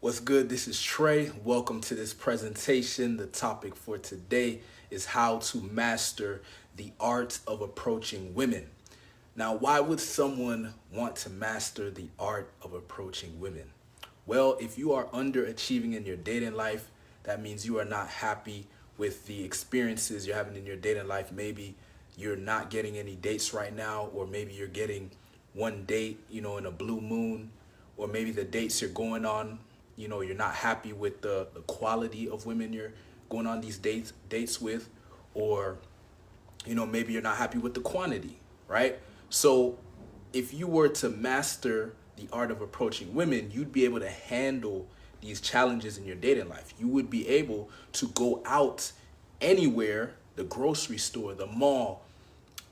What's good? This is Trey. Welcome to this presentation. The topic for today is how to master the art of approaching women. Now, why would someone want to master the art of approaching women? Well, if you are underachieving in your dating life, that means you are not happy with the experiences you're having in your dating life. Maybe you're not getting any dates right now, or maybe you're getting one date, in a blue moon, or maybe the dates you're going on, you're not happy with the quality of women you're going on these dates with, or maybe you're not happy with the quantity, right? So if you were to master the art of approaching women, you'd be able to handle these challenges in your dating life. You would be able to go out anywhere, the grocery store, the mall,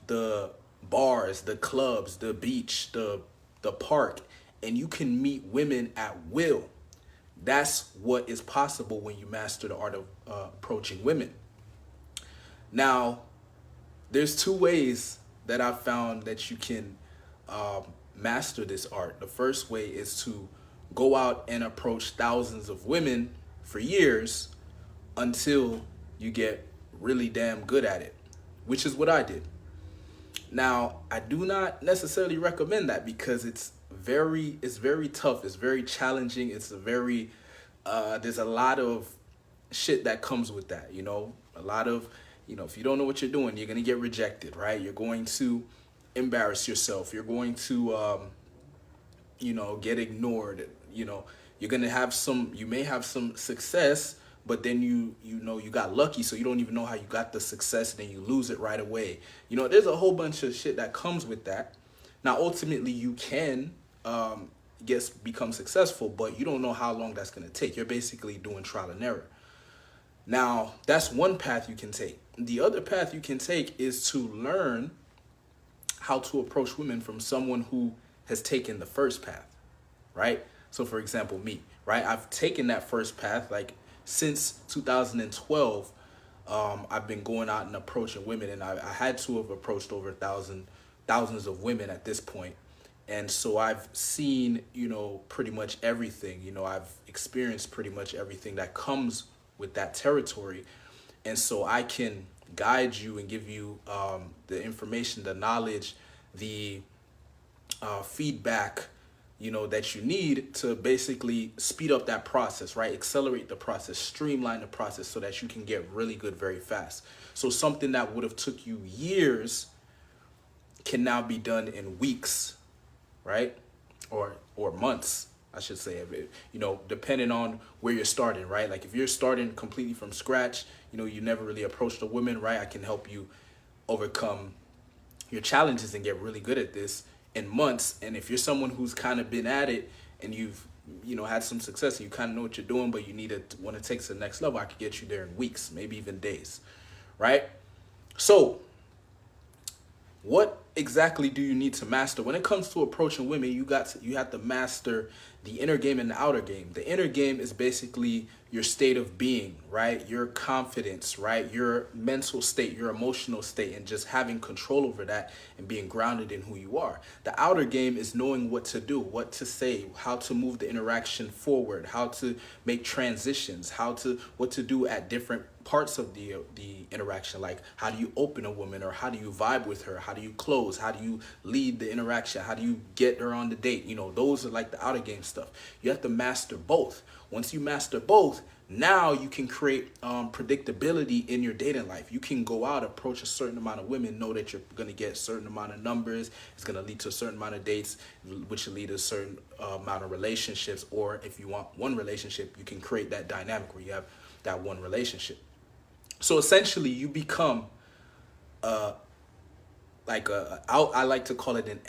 the bars, the clubs, the beach, the park, and you can meet women at will. That's what is possible when you master the art of approaching women. Now, there's two ways that I've found that you can master this art. The first way is to go out and approach thousands of women for years until you get really damn good at it, which is what I did. Now, I do not necessarily recommend that because it's very tough. It's very challenging. There's a lot of shit that comes with that, a lot of, if you don't know what you're doing, you're going to get rejected, right? You're going to embarrass yourself. You're going to, get ignored. You're going to you may have some success, but then you got lucky, so you don't even know how you got the success, and then you lose it right away. There's a whole bunch of shit that comes with that. Now, ultimately, you can become successful, but you don't know how long that's going to take. You're basically doing trial and error. Now, that's one path you can take. The other path you can take is to learn how to approach women from someone who has taken the first path, right? So, for example, me, right? I've taken that first path, like, since 2012. I've been going out and approaching women, and I had to have approached over thousands of women at this point. And so I've seen, pretty much everything. I've experienced pretty much everything that comes with that territory. And so I can guide you and give you the information, the knowledge, the feedback, that you need to basically speed up that process, right? Accelerate the process, streamline the process so that you can get really good very fast. So something that would have took you years can now be done in weeks, right? Or months, I should say, depending on where you're starting, right? Like if you're starting completely from scratch, you never really approached a woman, right? I can help you overcome your challenges and get really good at this in months. And if you're someone who's kind of been at it and you've had some success and you kind of know what you're doing, but you want to take it to the next level, I could get you there in weeks, maybe even days, right? So what exactly do you need to master when it comes to approaching women? You have to master the inner game and the outer game. The inner game is basically your state of being, right? Your confidence, right? Your mental state, your emotional state, and just having control over that and being grounded in who you are. The outer game is knowing what to do, what to say, how to move the interaction forward, how to make transitions, what to do at different parts of the interaction. Like, how do you open a woman, or how do you vibe with her? How do you close? How do you lead the interaction? How do you get her on the date? Those are like the outer game stuff. You have to master both. Once you master both, now you can create predictability in your dating life. You can go out, approach a certain amount of women, know that you're going to get a certain amount of numbers. It's going to lead to a certain amount of dates, which will lead to a certain amount of relationships. Or if you want one relationship, you can create that dynamic where you have that one relationship. So essentially, you become I like to call it an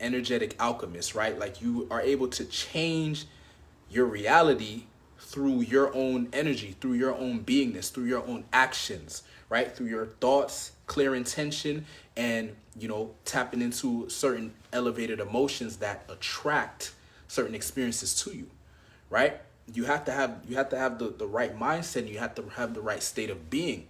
energetic alchemist, right? Like, you are able to change your reality through your own energy, through your own beingness, through your own actions, right? Through your thoughts, clear intention, and, tapping into certain elevated emotions that attract certain experiences to you, right? You have to have the right mindset, and you have to have the right state of being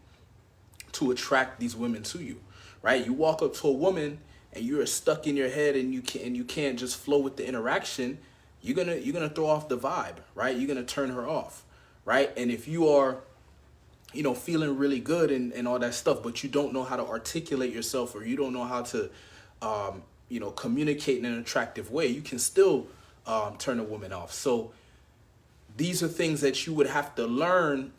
to attract these women to you, right? You walk up to a woman and you're stuck in your head and you can't just flow with the interaction. you're gonna throw off the vibe, right? You're gonna turn her off, right? And if you are, feeling really good and all that stuff, but you don't know how to articulate yourself, or you don't know how to, communicate in an attractive way, you can still turn a woman off. So these are things that you would have to learn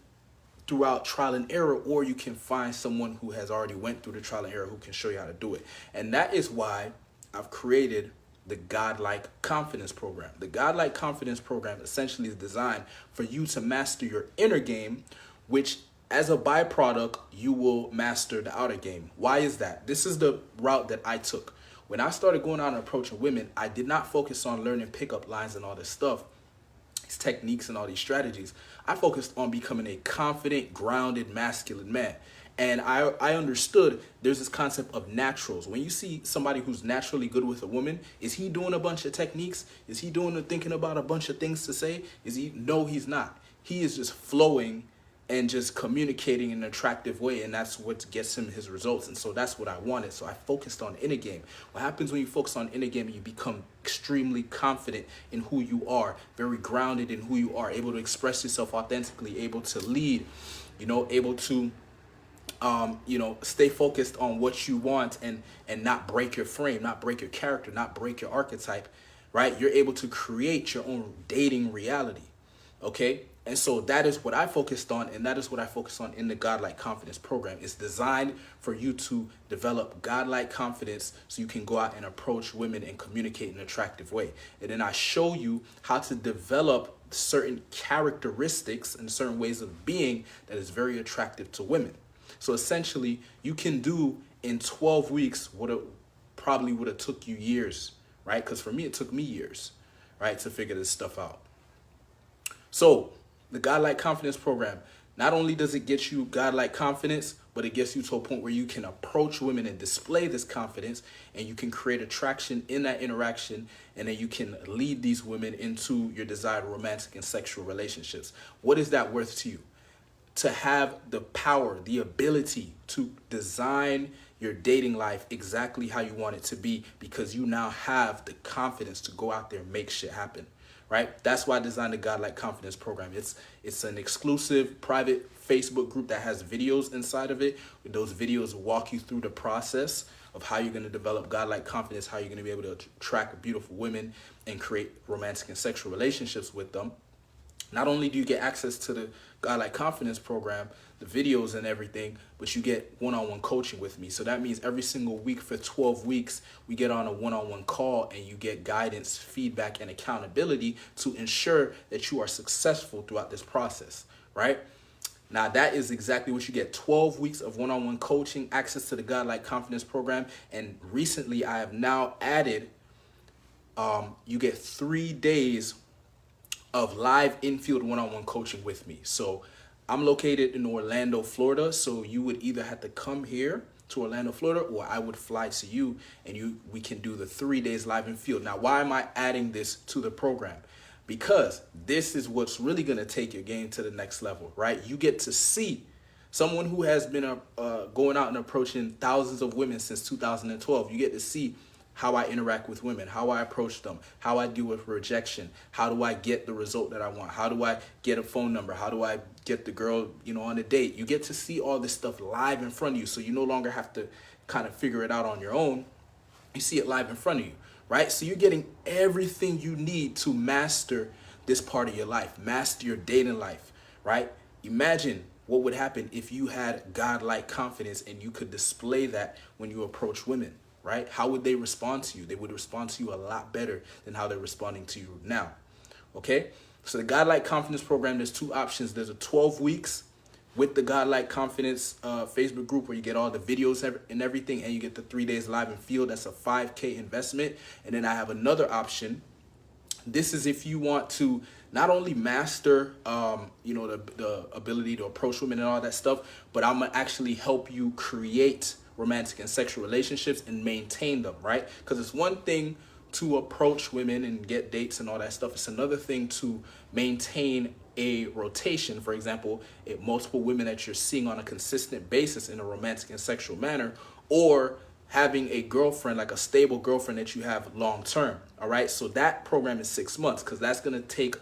throughout trial and error, or you can find someone who has already went through the trial and error who can show you how to do it. And that is why I've created the Godlike Confidence Program. The Godlike Confidence Program essentially is designed for you to master your inner game, which as a byproduct, you will master the outer game. Why is that? This is the route that I took. When I started going out and approaching women, I did not focus on learning pickup lines and all this stuff, these techniques and all these strategies. I focused on becoming a confident, grounded, masculine man. And I understood there's this concept of naturals. When you see somebody who's naturally good with a woman, is he doing a bunch of techniques? Is he thinking about a bunch of things to say? No, he's not. He is just flowing and just communicating in an attractive way, and that's what gets him his results. And so that's what I wanted. So I focused on inner game. What happens when you focus on inner game, you become extremely confident in who you are, very grounded in who you are, able to express yourself authentically, able to lead, able to stay focused on what you want and not break your frame, not break your character, not break your archetype, right? You're able to create your own dating reality, okay? And so that is what I focused on, and that is what I focus on in the Godlike Confidence Program. It's designed for you to develop godlike confidence so you can go out and approach women and communicate in an attractive way. And then I show you how to develop certain characteristics and certain ways of being that is very attractive to women. So essentially, you can do in 12 weeks what it probably would have took you years, right? Because for me, it took me years, right, to figure this stuff out. So the Godlike Confidence Program, not only does it get you godlike confidence, but it gets you to a point where you can approach women and display this confidence, and you can create attraction in that interaction, and then you can lead these women into your desired romantic and sexual relationships. What is that worth to you? To have the power, the ability to design your dating life exactly how you want it to be, because you now have the confidence to go out there and make shit happen. Right? That's why I designed the Godlike Confidence Program. It's an exclusive private Facebook group that has videos inside of it. Those videos walk you through the process of how you're going to develop godlike confidence, how you're going to be able to attract beautiful women and create romantic and sexual relationships with them. Not only do you get access to the Godlike Confidence Program, the videos and everything, but you get one-on-one coaching with me. So that means every single week for 12 weeks, we get on a one-on-one call and you get guidance, feedback, and accountability to ensure that you are successful throughout this process, right? Now, that is exactly what you get. 12 weeks of one-on-one coaching, access to the Godlike Confidence Program. And recently, I have now added, you get 3 days of live infield one-on-one coaching with me. So I'm located in Orlando, Florida. So you would either have to come here to Orlando, Florida, or I would fly to you and we can do the 3 days live in field. Now, why am I adding this to the program? Because this is what's really going to take your game to the next level, right? You get to see someone who has been going out and approaching thousands of women since 2012. You get to see how I interact with women, how I approach them, how I deal with rejection, how do I get the result that I want, how do I get a phone number, how do I get the girl, on a date. You get to see all this stuff live in front of you, so you no longer have to kind of figure it out on your own. You see it live in front of you, right? So you're getting everything you need to master this part of your life, master your dating life, right? Imagine what would happen if you had godlike confidence and you could display that when you approach women. Right? How would they respond to you? They would respond to you a lot better than how they're responding to you now. Okay? So the Godlike Confidence Program, there's 2 options. There's a 12 weeks with the Godlike Confidence Facebook group where you get all the videos and everything, and you get the 3 days live in field. That's a $5,000 investment. And then I have another option. This is if you want to not only master, the ability to approach women and all that stuff, but I'm going to actually help you create romantic and sexual relationships and maintain them, right? Because it's one thing to approach women and get dates and all that stuff. It's another thing to maintain a rotation. For example, multiple women that you're seeing on a consistent basis in a romantic and sexual manner, or having a girlfriend, like a stable girlfriend that you have long term. All right. So that program is 6 months, because that's going to take,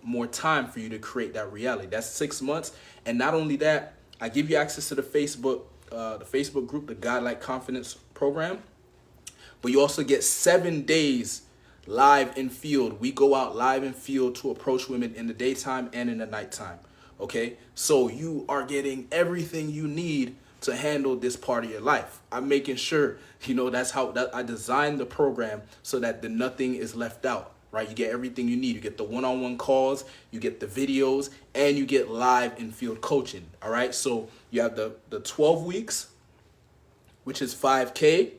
more time for you to create that reality. That's 6 months. And not only that, I give you access to the Facebook group, the Godlike Confidence program. But you also get 7 days live in field. We go out live in field to approach women in the daytime and in the nighttime. Okay, so you are getting everything you need to handle this part of your life. I'm making sure, that's how I designed the program, so that nothing is left out, right? You get everything you need. You get the one-on-one calls, you get the videos, and you get live in field coaching. All right, so you have the 12 weeks, which is 5K,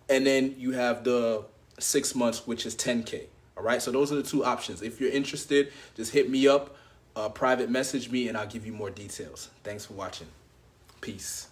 and then you have the 6 months, which is 10K. All right, so those are the two options. If you're interested, just hit me up, private message me, and I'll give you more details. Thanks for watching. Peace.